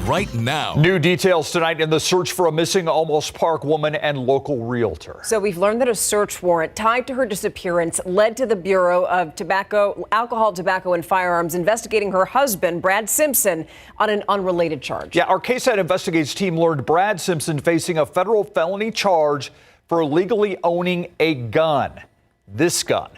right now. New details tonight in the search for a missing Almost Park woman and local realtor. So we've learned that a search warrant tied to her disappearance led to the Bureau of Alcohol, Tobacco, and Firearms investigating her husband, Brad Simpson, on an unrelated charge. Yeah, our KSAT Investigates team learned Brad Simpson facing a federal felony charge for illegally owning a gun. This gun.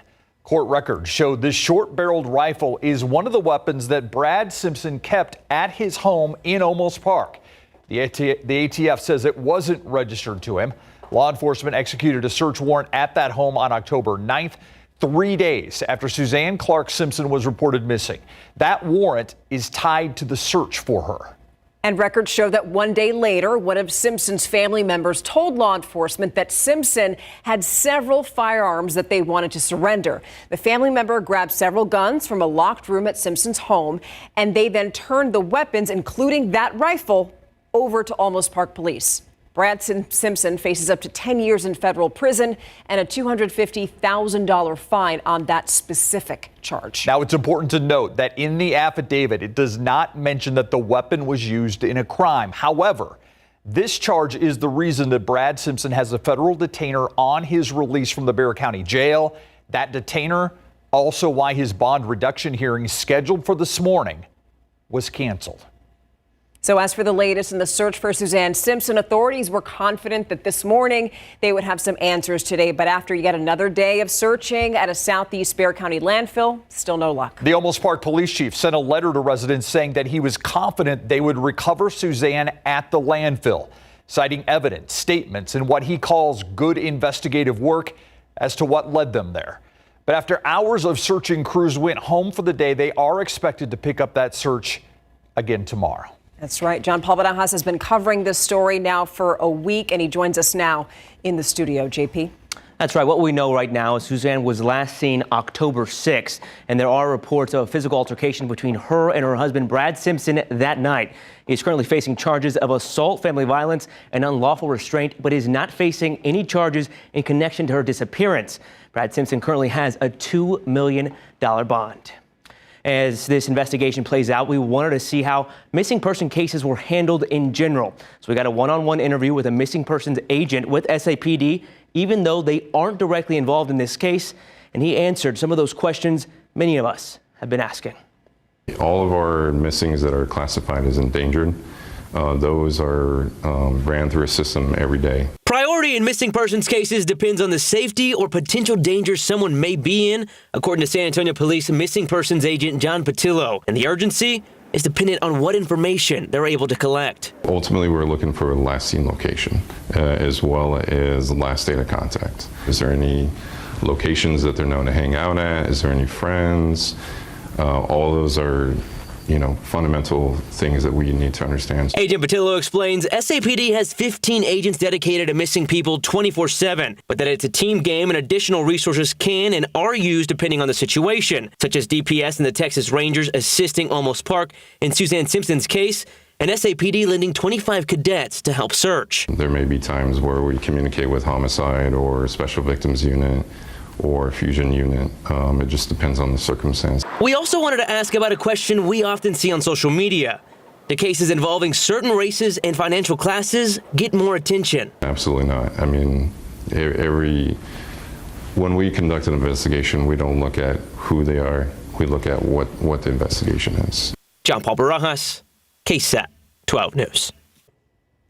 Court records showed this short-barreled rifle is one of the weapons that Brad Simpson kept at his home in Almost Park. The ATF says it wasn't registered to him. Law enforcement executed a search warrant at that home on October 9th, 3 days after Suzanne Simpson was reported missing. That warrant is tied to the search for her. And records show that 1 day later, one of Simpson's family members told law enforcement that Simpson had several firearms that they wanted to surrender. The family member grabbed several guns from a locked room at Simpson's home, and they then turned the weapons, including that rifle, over to Almost Park police. Brad Simpson faces up to 10 years in federal prison and a $250,000 fine on that specific charge. Now, it's important to note that in the affidavit, it does not mention that the weapon was used in a crime. However, this charge is the reason that Brad Simpson has a federal detainer on his release from the Bexar County Jail. That detainer, also why his bond reduction hearing scheduled for this morning was canceled. So as for the latest in the search for Suzanne Simpson, authorities were confident that this morning they would have some answers today. But after yet another day of searching at a southeast Bexar County landfill, still no luck. The Almost Park police chief sent a letter to residents saying that he was confident they would recover Suzanne at the landfill, citing evidence, statements, and what he calls good investigative work as to what led them there. But after hours of searching, crews went home for the day. They are expected to pick up that search again tomorrow. That's right. John Paul Barajas has been covering this story now for a week, and he joins us now in the studio. JP. That's right. What we know right now is Suzanne was last seen October 6th, and there are reports of a physical altercation between her and her husband, Brad Simpson, that night. He is currently facing charges of assault, family violence, and unlawful restraint, but is not facing any charges in connection to her disappearance. Brad Simpson currently has a $2 million bond. As this investigation plays out, we wanted to see how missing person cases were handled in general. So we got a one-on-one interview with a missing persons agent with SAPD, even though they aren't directly involved in this case. And he answered some of those questions many of us have been asking. All of our missings that are classified as endangered, those are ran through a system every day. Priority in missing persons cases depends on the safety or potential danger someone may be in, according to San Antonio Police missing persons agent John Patillo. And the urgency is dependent on what information they're able to collect. Ultimately, we're looking for a last seen location as well as last date of contact. Is there any locations that they're known to hang out at? Is there any friends? All those are fundamental things that we need to understand. Agent Patillo explains SAPD has 15 agents dedicated to missing people 24/7, but that it's a team game and additional resources can and are used depending on the situation, such as DPS and the Texas Rangers assisting Almost Park in Suzanne Simpson's case, and SAPD lending 25 cadets to help search. There may be times where we communicate with homicide or special victims unit or fusion unit. It just depends on the circumstance. We also wanted to ask about a question we often see on social media. Do cases involving certain races and financial classes get more attention? Absolutely not. I mean, when we conduct an investigation, we don't look at who they are. We look at what the investigation is. John Paul Barajas, KSAT 12 News.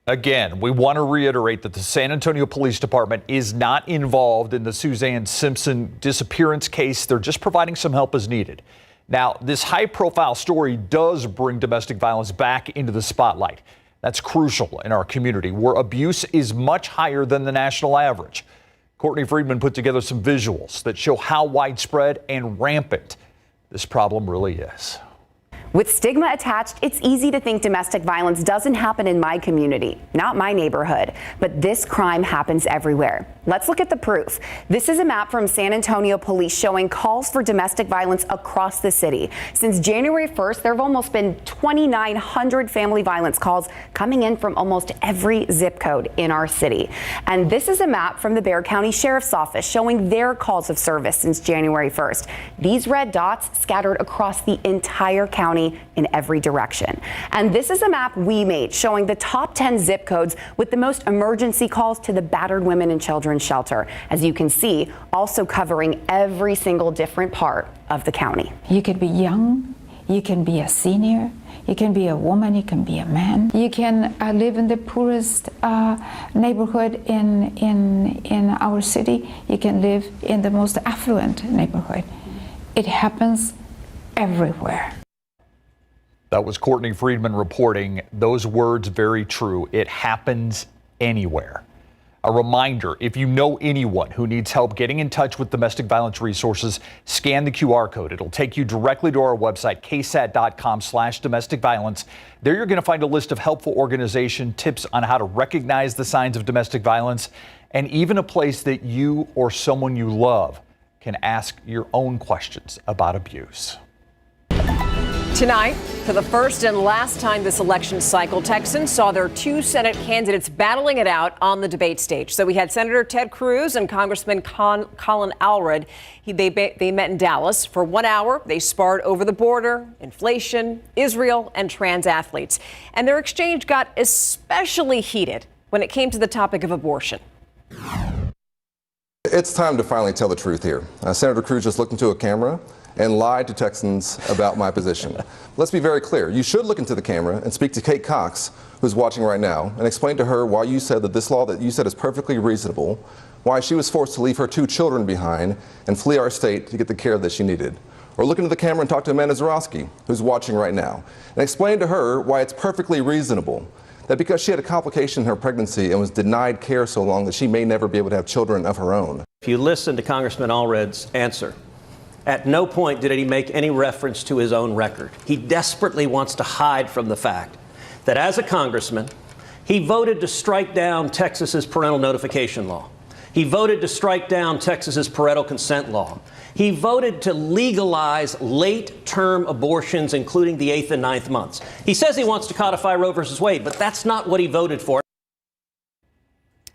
Again, we want to reiterate that the San Antonio Police Department is not involved in the Suzanne Simpson disappearance case. They're just providing some help as needed. Now, this high-profile story does bring domestic violence back into the spotlight. That's crucial in our community, where abuse is much higher than the national average. Courtney Friedman put together some visuals that show how widespread and rampant this problem really is. With stigma attached, it's easy to think domestic violence doesn't happen in my community, not my neighborhood, but this crime happens everywhere. Let's look at the proof. This is a map from San Antonio Police showing calls for domestic violence across the city. Since January 1st, there have almost been 2,900 family violence calls coming in from almost every zip code in our city. And this is a map from the Bexar County Sheriff's Office showing their calls of service since January 1st. These red dots scattered across the entire county County in every direction. And this is a map we made showing the top 10 zip codes with the most emergency calls to the battered women and children's shelter. As you can see, also covering every single different part of the county. You could be young, you can be a senior, you can be a woman, you can be a man. You can live in the poorest neighborhood in our city. You can live in the most affluent neighborhood. It happens everywhere. That was Courtney Friedman reporting. Those words very true. It happens anywhere. A reminder, if you know anyone who needs help getting in touch with domestic violence resources, scan the QR code. It'll take you directly to our website, ksat.com/domestic violence. There you're going to find a list of helpful organization tips on how to recognize the signs of domestic violence, and even a place that you or someone you love can ask your own questions about abuse. Tonight, for the first and last time this election cycle, Texans saw their two Senate candidates battling it out on the debate stage. So we had Senator Ted Cruz and Congressman Colin Allred. They met in Dallas for 1 hour. They sparred over the border, inflation, Israel, and trans athletes. And their exchange got especially heated when it came to the topic of abortion. It's time to finally tell the truth here. Senator Cruz just looked into a camera and lied to Texans about my position. Let's be very clear. You should look into the camera and speak to Kate Cox, who's watching right now, and explain to her why you said that this law that you said is perfectly reasonable, why she was forced to leave her 2 children behind and flee our state to get the care that she needed. Or look into the camera and talk to Amanda Zarowski, who's watching right now, and explain to her why it's perfectly reasonable that because she had a complication in her pregnancy and was denied care so long that she may never be able to have children of her own. If you listen to Congressman Allred's answer, at no point did he make any reference to his own record. He desperately wants to hide from the fact that as a congressman, he voted to strike down Texas's parental notification law. He voted to strike down Texas's parental consent law. He voted to legalize late-term abortions, including the 8th and 9th months. He says he wants to codify Roe versus Wade, but that's not what he voted for.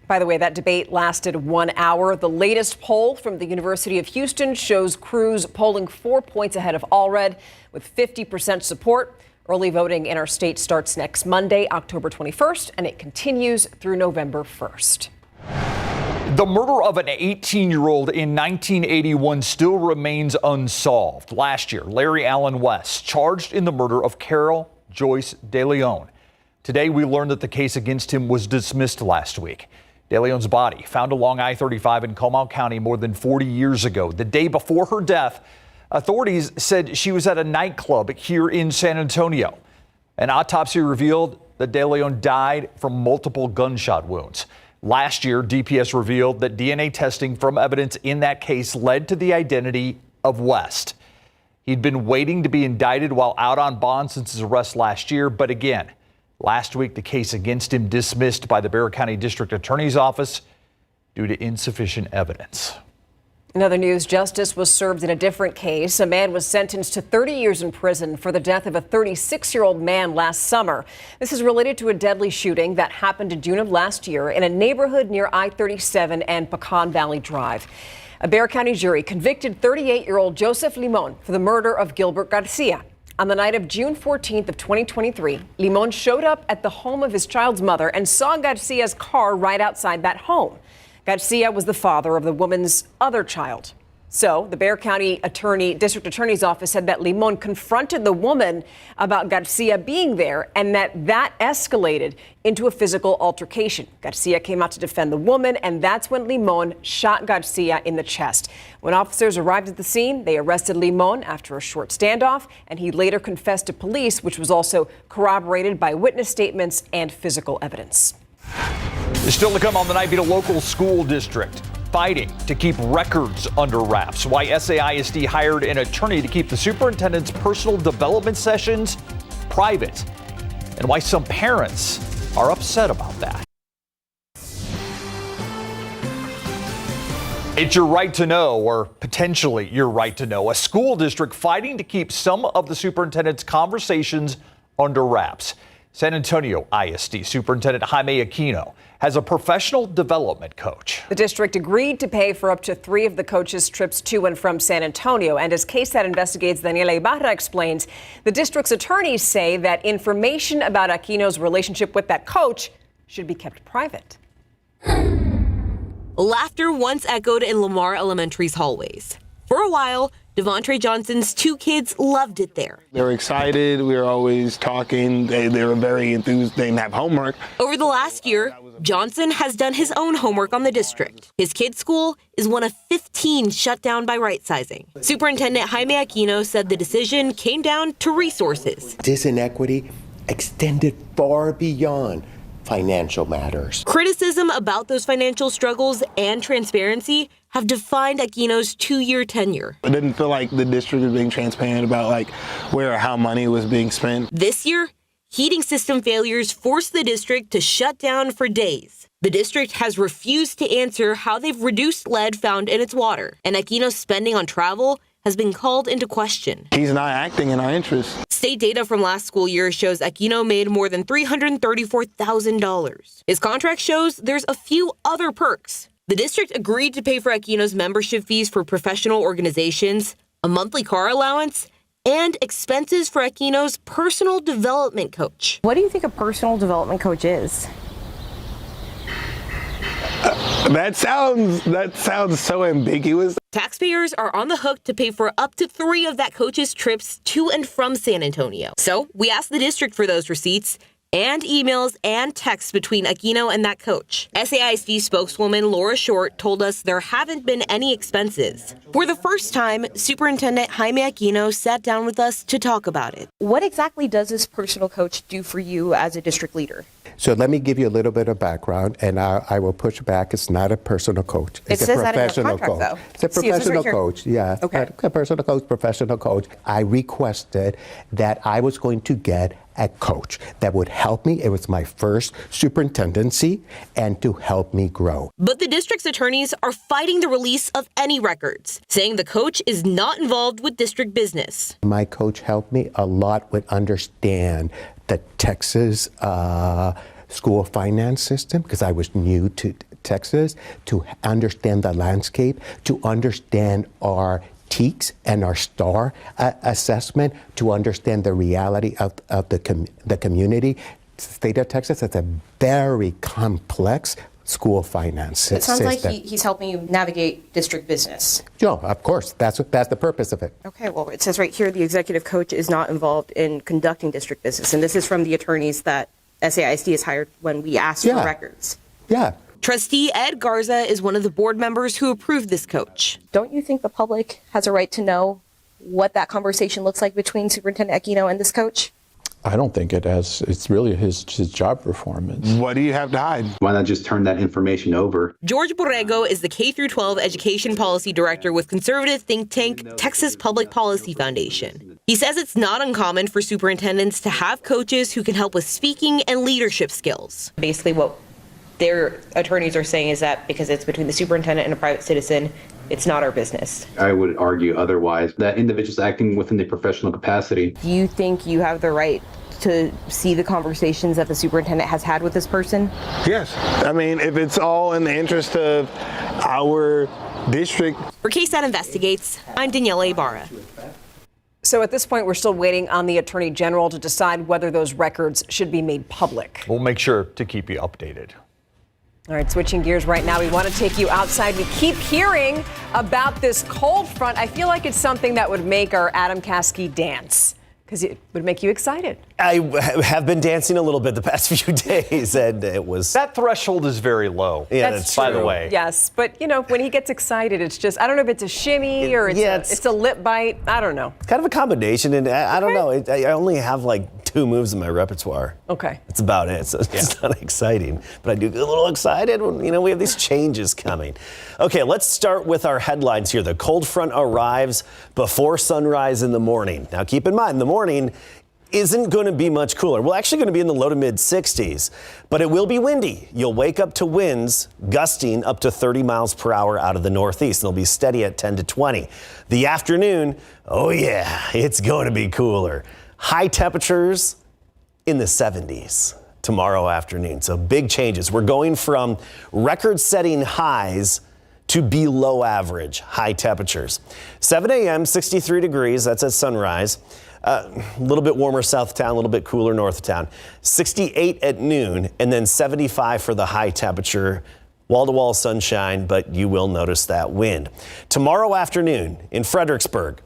By the way, that debate lasted 1 hour. The latest poll from the University of Houston shows Cruz polling 4 points ahead of Allred with 50% support. Early voting in our state starts next Monday, October 21st, and it continues through November 1st. The murder of an 18-year-old in 1981 still remains unsolved. Last year, Larry Allen West charged in the murder of Carol Joyce De Leon. Today, we learned that the case against him was dismissed last week. De Leon's body found along I-35 in Comal County more than 40 years ago. The day before her death, authorities said she was at a nightclub here in San Antonio. An autopsy revealed that De Leon died from multiple gunshot wounds. Last year, DPS revealed that DNA testing from evidence in that case led to the identity of West. He'd been waiting to be indicted while out on bond since his arrest last year, but again, last week, the case against him dismissed by the Bexar County District Attorney's Office due to insufficient evidence. In other news, justice was served in a different case. A man was sentenced to 30 years in prison for the death of a 36-year-old man last summer. This is related to a deadly shooting that happened in June of last year in a neighborhood near I-37 and Pecan Valley Drive. A Bexar County jury convicted 38-year-old Joseph Limon for the murder of Gilbert Garcia. On the night of June 14th of 2023, Limon showed up at the home of his child's mother and saw Garcia's car right outside that home. Garcia was the father of the woman's other child. So the Bexar County District Attorney's Office said that Limon confronted the woman about Garcia being there and that escalated into a physical altercation. Garcia came out to defend the woman, and that's when Limon shot Garcia in the chest. When officers arrived at the scene, they arrested Limon after a short standoff, and he later confessed to police, which was also corroborated by witness statements and physical evidence. Still to come on the Nightbeat, a local school district fighting to keep records under wraps. Why SAISD hired an attorney to keep the superintendent's personal development sessions private. And why some parents are upset about that. It's your right to know, or potentially your right to know. A school district fighting to keep some of the superintendent's conversations under wraps. San Antonio ISD Superintendent Jaime Aquino has a professional development coach. The district agreed to pay for up to 3 of the coach's trips to and from San Antonio. And as KSAT investigates, Daniela Ibarra explains, the district's attorneys say that information about Aquino's relationship with that coach should be kept private. Laughter once echoed in Lamar Elementary's hallways. For a while, Devontre Johnson's 2 kids loved it there. They were excited. We were always talking. They were very enthused. They didn't have homework. Over the last year, Johnson has done his own homework on the district. His kid's school is one of 15 shut down by right-sizing. Superintendent Jaime Aquino said the decision came down to resources. This inequity extended far beyond financial matters. Criticism about those financial struggles and transparency have defined Aquino's 2-year tenure. I didn't feel like the district was being transparent about where or how money was being spent. This year, heating system failures forced the district to shut down for days. The district has refused to answer how they've reduced lead found in its water, and Aquino's spending on travel has been called into question. He's not acting in our interest. State data from last school year shows Aquino made more than $334,000. His contract shows there's a few other perks. The district agreed to pay for Aquino's membership fees for professional organizations, a monthly car allowance, and expenses for Aquino's personal development coach. What do you think a personal development coach is? That sounds so ambiguous. Taxpayers are on the hook to pay for up to 3 of that coach's trips to and from San Antonio. So we asked the district for those receipts and emails and texts between Aquino and that coach. SAISD spokeswoman Laura Short told us there haven't been any expenses. For the first time, Superintendent Jaime Aquino sat down with us to talk about it. What exactly does this personal coach do for you as a district leader? So let me give you a little bit of background, and I will push back. It's not a personal coach. It's says a that in your professional contract, coach. though. It's a professional coach, yeah. Okay. A personal coach, professional coach. I requested that I was going to get a coach that would help me. It was my first superintendency, and to help me grow. But the district's attorneys are fighting the release of any records, saying the coach is not involved with district business. My coach helped me a lot with understand the Texas school finance system, because I was new to Texas, to understand the landscape, to understand our TEKS and our STAR assessment, to understand the reality of the community. State of Texas, it's a very complex school finance system. It sounds like he's helping you navigate district business. Yeah, of course. That's the purpose of it. Okay, well, it says right here the executive coach is not involved in conducting district business. And this is from the attorneys that SAISD has hired when we asked for records. Yeah. Trustee Ed Garza is one of the board members who approved this coach. Don't you think the public has a right to know what that conversation looks like between Superintendent Aquino and this coach? I don't think it has. It's really his job performance. What do you have to hide? Why not just turn that information over? George Borrego is the K-12 Education Policy Director with conservative think tank Texas Public Policy Foundation. He says it's not uncommon for superintendents to have coaches who can help with speaking and leadership skills. Basically what their attorneys are saying is that because it's between the superintendent and a private citizen, it's not our business. I would argue otherwise, that individuals acting within their professional capacity. Do you think you have the right to see the conversations that the superintendent has had with this person? Yes. I mean, if it's all in the interest of our district. For KSAT Investigates, I'm Daniela Ibarra. So at this point, we're still waiting on the Attorney General to decide whether those records should be made public. We'll make sure to keep you updated. All right, switching gears right now, we want to take you outside. We keep hearing about this cold front. I feel like it's something that would make our Adam Caskey dance, because it would make you excited. I have been dancing a little bit the past few days, and it was... That threshold is very low. Yeah, that's true. By the way. Yes, but, you know, when he gets excited, it's just, I don't know if it's a shimmy or it's a lip bite. I don't know. It's kind of a combination, and I don't know. I only have like 2 moves in my repertoire. Okay. That's about it. So it's not exciting, but I do get a little excited when, you know, we have these changes coming. Okay, let's start with our headlines here. The cold front arrives before sunrise in the morning. Now, keep in mind, the morning isn't going to be much cooler. We're actually going to be in the low to mid 60s, but it will be windy. You'll wake up to winds gusting up to 30 miles per hour out of the northeast. They'll be steady at 10 to 20. The afternoon, oh yeah, it's going to be cooler. High temperatures in the 70s tomorrow afternoon. So big changes. We're going from record-setting highs to below average high temperatures. 7 a.m., 63 degrees. That's at sunrise. A little bit warmer south of town, a little bit cooler north of town. 68 at noon, and then 75 for the high temperature. Wall-to-wall sunshine, but you will notice that wind. Tomorrow afternoon in Fredericksburg,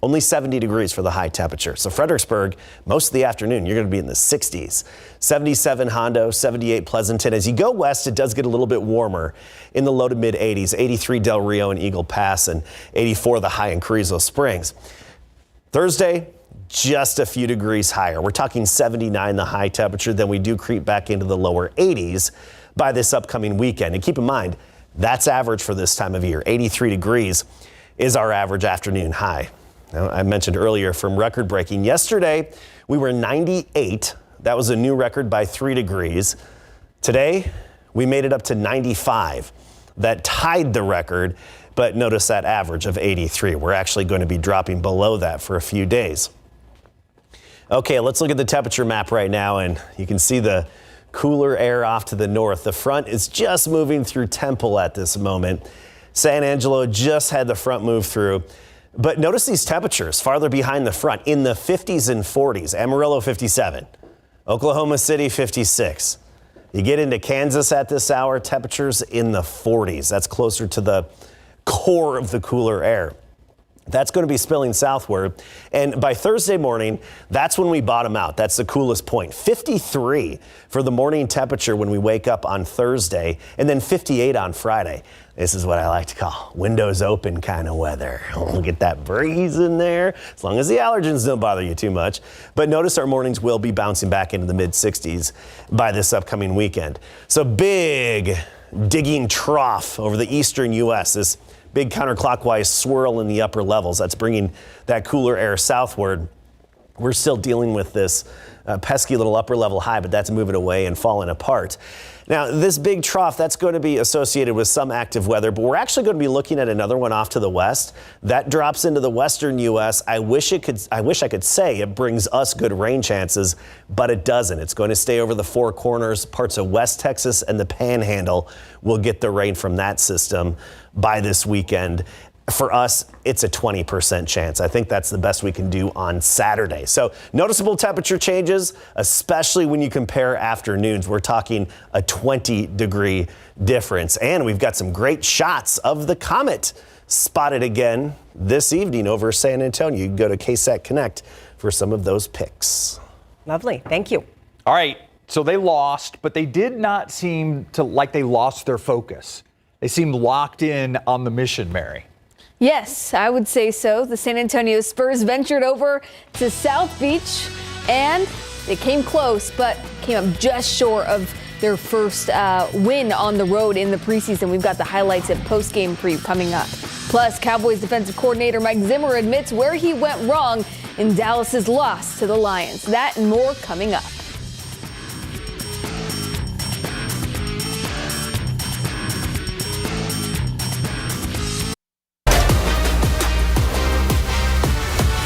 only 70 degrees for the high temperature. So Fredericksburg, most of the afternoon, you're going to be in the 60s. 77 Hondo, 78 Pleasanton. As you go west, it does get a little bit warmer in the low to mid 80s. 83 Del Rio and Eagle Pass, and 84 the high in Carrizo Springs. Thursday, just a few degrees higher. We're talking 79 the high temperature. Then we do creep back into the lower 80s by this upcoming weekend. And keep in mind, that's average for this time of year. 83 degrees is our average afternoon high. Now, I mentioned earlier from record breaking. Yesterday, we were 98. That was a new record by 3 degrees. Today, we made it up to 95. That tied the record, but notice that average of 83. We're actually going to be dropping below that for a few days. Okay, let's look at the temperature map right now, and you can see the cooler air off to the north. The front is just moving through Temple at this moment. San Angelo just had the front move through. But notice these temperatures farther behind the front in the 50s and 40s. Amarillo 57, Oklahoma City 56. You get into Kansas at this hour, temperatures in the 40s. That's closer to the core of the cooler air. That's going to be spilling southward. And by Thursday morning, that's when we bottom out. That's the coolest point. 53 for the morning temperature when we wake up on Thursday, and then 58 on Friday. This is what I like to call windows open kind of weather. We'll get that breeze in there, as long as the allergens don't bother you too much. But notice our mornings will be bouncing back into the mid 60s by this upcoming weekend. So big digging trough over the eastern U.S. This big counterclockwise swirl in the upper levels. That's bringing that cooler air southward. We're still dealing with this pesky little upper level high, but that's moving away and falling apart. Now, this big trough, that's going to be associated with some active weather, but we're actually going to be looking at another one off to the west. That drops into the western U.S. I wish I could say it brings us good rain chances, but it doesn't. It's going to stay over the Four Corners. Parts of West Texas and the Panhandle will get the rain from that system by this weekend. For us, it's a 20% chance. I think that's the best we can do on Saturday. So noticeable temperature changes, especially when you compare afternoons. We're talking a 20-degree difference. And we've got some great shots of the comet spotted again this evening over San Antonio. You can go to KSAT Connect for some of those pics. Lovely. Thank you. All right. So they lost, but they did not seem to like they lost their focus. They seemed locked in on the mission, Mary. Yes, I would say so. The San Antonio Spurs ventured over to South Beach, and they came close, but came up just short of their first win on the road in the preseason. We've got the highlights and post-game preview coming up. Plus, Cowboys defensive coordinator Mike Zimmer admits where he went wrong in Dallas's loss to the Lions. That and more coming up.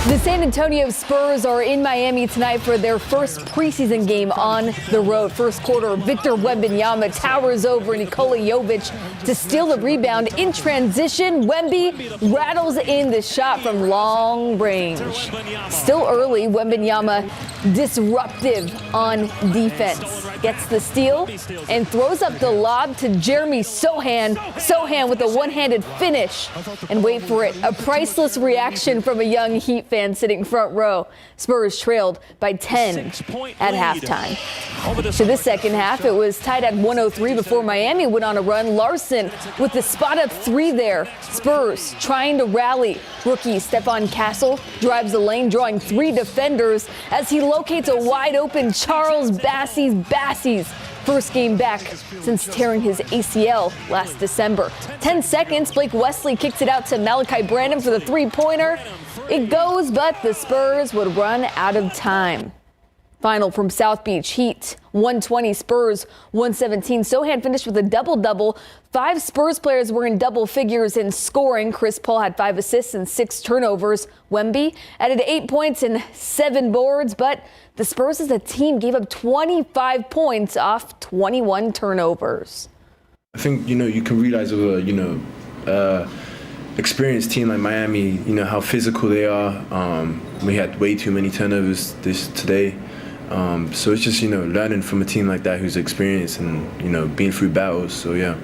The San Antonio Spurs are in Miami tonight for their first preseason game on the road. First quarter, Victor Wembanyama towers over Nikola Jovic to steal the rebound. In transition, Wemby rattles in the shot from long range. Still early, Wembanyama disruptive on defense. Gets the steal and throws up the lob to Jeremy Sohan. Sohan with a one-handed finish. And wait for it, a priceless reaction from a young Heat fan sitting front row. Spurs trailed by 10 at halftime. To the second half, it was tied at 103 before Miami went on a run. Larson with the spot up three there. Spurs trying to rally. Rookie Stephon Castle drives the lane, drawing three defenders as he locates a wide open Charles Bassey's first game back since tearing his ACL last December. 10 seconds, Blake Wesley kicks it out to Malachi Brandon for the three-pointer. It goes, but the Spurs would run out of time. Final from South Beach: Heat 120, Spurs 117. Sohan finished with a double-double. 5 Spurs players were in double figures in scoring. Chris Paul had 5 assists and 6 turnovers. Wemby added 8 points and 7 boards, but the Spurs as a team gave up 25 points off 21 turnovers. I think, you can realize with a, experienced team like Miami, how physical they are. We had way too many turnovers today. So it's just, learning from a team like that who's experienced and, being through battles. So, yeah.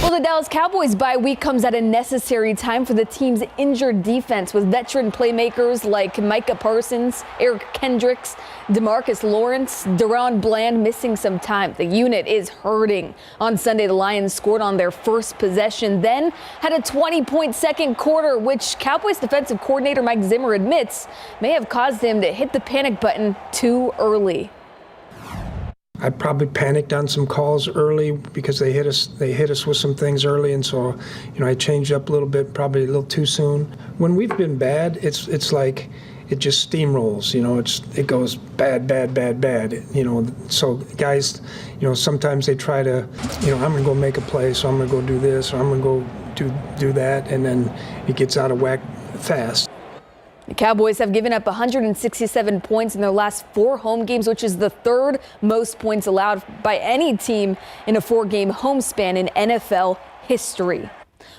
Well, the Dallas Cowboys bye week comes at a necessary time for the team's injured defense, with veteran playmakers like Micah Parsons, Eric Kendricks, DeMarcus Lawrence, Deron Bland missing some time. The unit is hurting. On Sunday, the Lions scored on their first possession, then had a 20-point second quarter, which Cowboys defensive coordinator Mike Zimmer admits may have caused him to hit the panic button too early. I probably panicked on some calls early because they hit us with some things early, and so I changed up a little bit, probably a little too soon. When we've been bad, it's like it just steamrolls. It goes bad. So guys, sometimes they try to, I'm gonna go make a play, so I'm gonna go do this, or I'm gonna go do that, and then it gets out of whack fast. The Cowboys have given up 167 points in their last 4 home games, which is the 3rd most points allowed by any team in a 4-game home span in NFL history.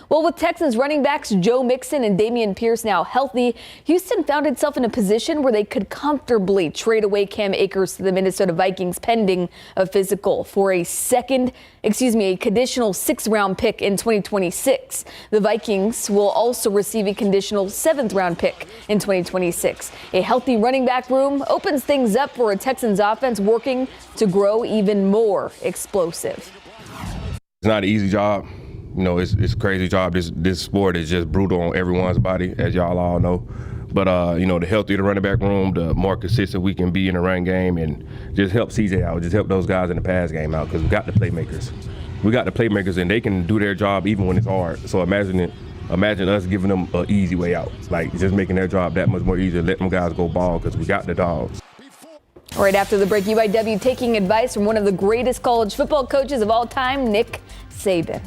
Well, with Texans running backs Joe Mixon and Dameon Pierce now healthy, Houston found itself in a position where they could comfortably trade away Cam Akers to the Minnesota Vikings pending a physical for a conditional 6th-round pick in 2026. The Vikings will also receive a conditional 7th-round pick in 2026. A healthy running back room opens things up for a Texans offense working to grow even more explosive. It's not an easy job. It's a crazy job. This sport is just brutal on everyone's body, as y'all all know. But, the healthier the running back room, the more consistent we can be in the run game and just help CJ out, just help those guys in the pass game out, because we got the playmakers. We got the playmakers, and they can do their job even when it's hard. So imagine us giving them an easy way out, like just making their job that much more easier, let them guys go ball, because we got the dogs. Right after the break, UIW taking advice from one of the greatest college football coaches of all time, Nick Saban.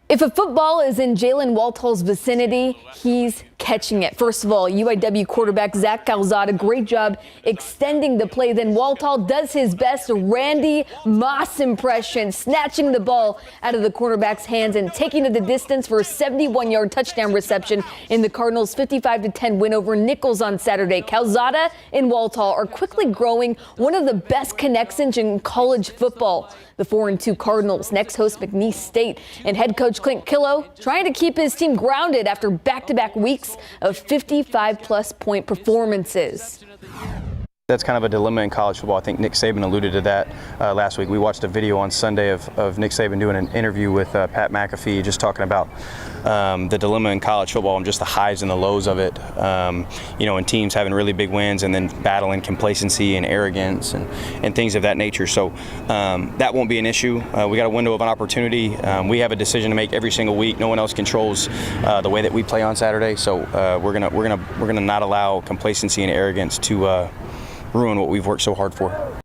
If a football is in Jalen Waltall's vicinity, he's catching it. First of all, UIW quarterback Zach Calzada, great job extending the play. Then Waltall does his best Randy Moss impression, snatching the ball out of the quarterback's hands and taking it the distance for a 71-yard touchdown reception in the Cardinals' 55-10 win over Nichols on Saturday. Calzada and Waltall are quickly growing one of the best connections in college football. The 4-2 Cardinals next host McNeese State, and head coach Clint Killough trying to keep his team grounded after back-to-back weeks of 55-plus point performances. That's kind of a dilemma in college football. I think Nick Saban alluded to that last week. We watched a video on Sunday of Nick Saban doing an interview with Pat McAfee, just talking about the dilemma in college football and just the highs and the lows of it. And teams having really big wins and then battling complacency and arrogance and things of that nature. So that won't be an issue. We got a window of an opportunity. We have a decision to make every single week. No one else controls the way that we play on Saturday. So we're gonna not allow complacency and arrogance to ruin what we've worked so hard for.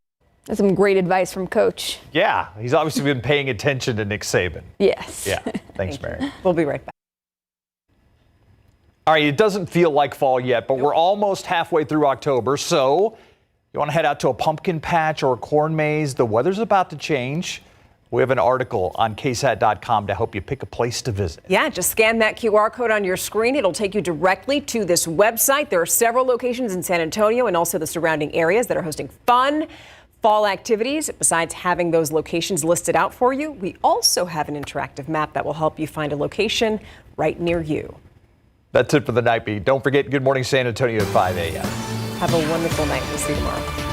That's some great advice from Coach. Yeah, he's obviously been paying attention to Nick Saban. Yes. Yeah, thanks, Mary. We'll be right back. All right, it doesn't feel like fall yet, but we're almost halfway through October, so you want to head out to a pumpkin patch or a corn maze? The weather's about to change. We have an article on KSAT.com to help you pick a place to visit. Yeah, just scan that QR code on your screen. It'll take you directly to this website. There are several locations in San Antonio and also the surrounding areas that are hosting fun fall activities. Besides having those locations listed out for you, we also have an interactive map that will help you find a location right near you. That's it for the Nightbeat. Don't forget, Good Morning San Antonio at 5 a.m. Have a wonderful night. We'll see you tomorrow.